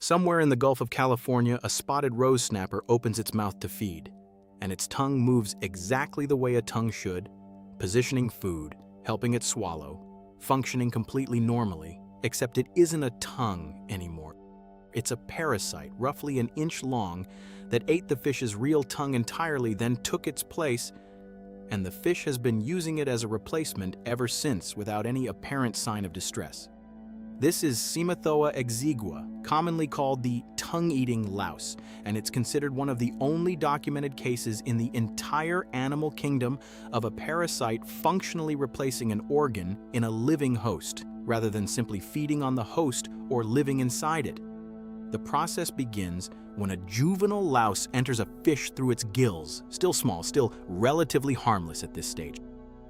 Somewhere in the Gulf of California, a spotted rose snapper opens its mouth to feed, and its tongue moves exactly the way a tongue should, positioning food, helping it swallow, functioning completely normally, except it isn't a tongue anymore. It's a parasite, roughly an inch long, that ate the fish's real tongue entirely, then took its place, and the fish has been using it as a replacement ever since without any apparent sign of distress. This is Cymothoa exigua, commonly called the tongue-eating louse, and it's considered one of the only documented cases in the entire animal kingdom of a parasite functionally replacing an organ in a living host, rather than simply feeding on the host or living inside it. The process begins when a juvenile louse enters a fish through its gills, still small, still relatively harmless at this stage.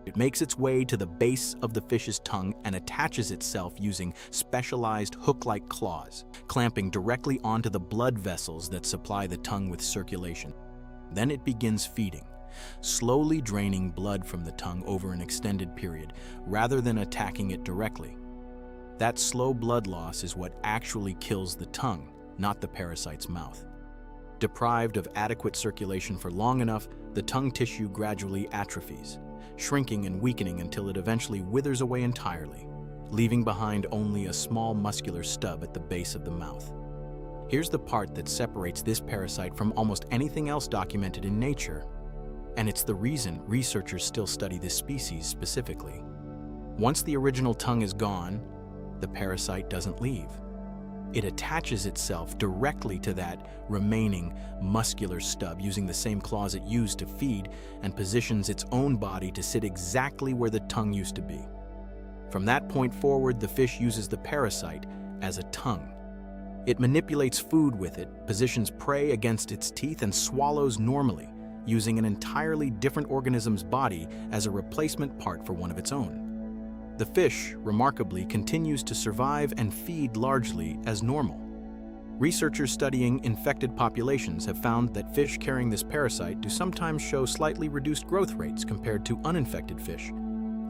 It makes its way to the base of the fish's tongue and attaches itself using specialized hook-like claws, clamping directly onto the blood vessels that supply the tongue with circulation. Then it begins feeding, slowly draining blood from the tongue over an extended period, rather than attacking it directly. That slow blood loss is what actually kills the tongue, not the parasite's mouth. Deprived of adequate circulation for long enough, the tongue tissue gradually atrophies, shrinking and weakening until it eventually withers away entirely, leaving behind only a small muscular stub at the base of the mouth. Here's the part that separates this parasite from almost anything else documented in nature, and it's the reason researchers still study this species specifically. Once the original tongue is gone, the parasite doesn't leave. It attaches itself directly to that remaining muscular stub using the same claws it used to feed, and positions its own body to sit exactly where the tongue used to be. From that point forward, the fish uses the parasite as a tongue. It manipulates food with it, positions prey against its teeth, and swallows normally, using an entirely different organism's body as a replacement part for one of its own. The fish, remarkably, continues to survive and feed largely as normal. Researchers studying infected populations have found that fish carrying this parasite do sometimes show slightly reduced growth rates compared to uninfected fish,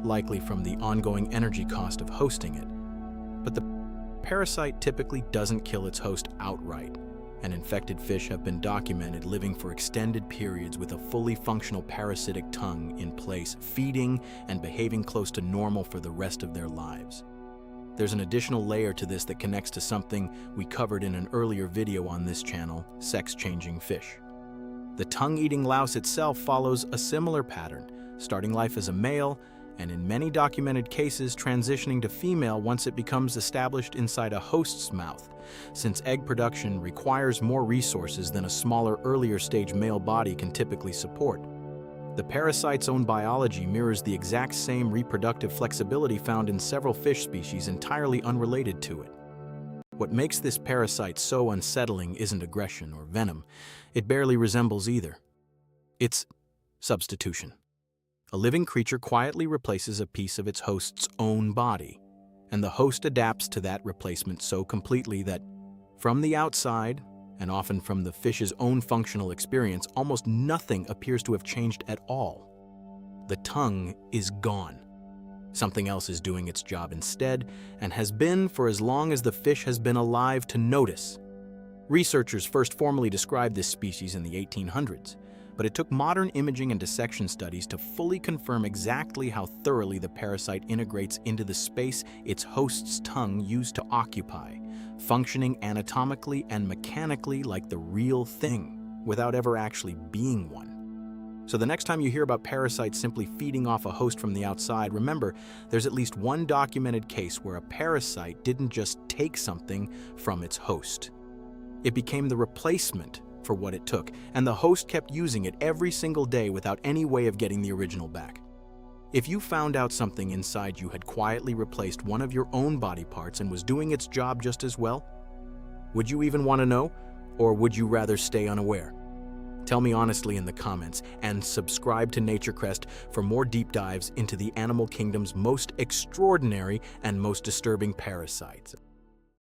likely from the ongoing energy cost of hosting it. But the parasite typically doesn't kill its host outright, and infected fish have been documented living for extended periods with a fully functional parasitic tongue in place, feeding and behaving close to normal for the rest of their lives. There's an additional layer to this that connects to something we covered in an earlier video on this channel: sex-changing fish. The tongue-eating louse itself follows a similar pattern, starting life as a male, and in many documented cases transitioning to female once it becomes established inside a host's mouth, since egg production requires more resources than a smaller, earlier stage male body can typically support. The parasite's own biology mirrors the exact same reproductive flexibility found in several fish species entirely unrelated to it. What makes this parasite so unsettling isn't aggression or venom. It barely resembles either. It's substitution. A living creature quietly replaces a piece of its host's own body, and the host adapts to that replacement so completely that, from the outside, and often from the fish's own functional experience, almost nothing appears to have changed at all. The tongue is gone. Something else is doing its job instead, and has been for as long as the fish has been alive to notice. Researchers first formally described this species in the 1800s, but it took modern imaging and dissection studies to fully confirm exactly how thoroughly the parasite integrates into the space its host's tongue used to occupy, functioning anatomically and mechanically like the real thing, without ever actually being one. So the next time you hear about parasites simply feeding off a host from the outside, remember, there's at least one documented case where a parasite didn't just take something from its host. It became the replacement for what it took, and the host kept using it every single day without any way of getting the original back. If you found out something inside you had quietly replaced one of your own body parts and was doing its job just as well, would you even want to know, or would you rather stay unaware? Tell me honestly in the comments, and subscribe to NatureCrest for more deep dives into the animal kingdom's most extraordinary and most disturbing parasites.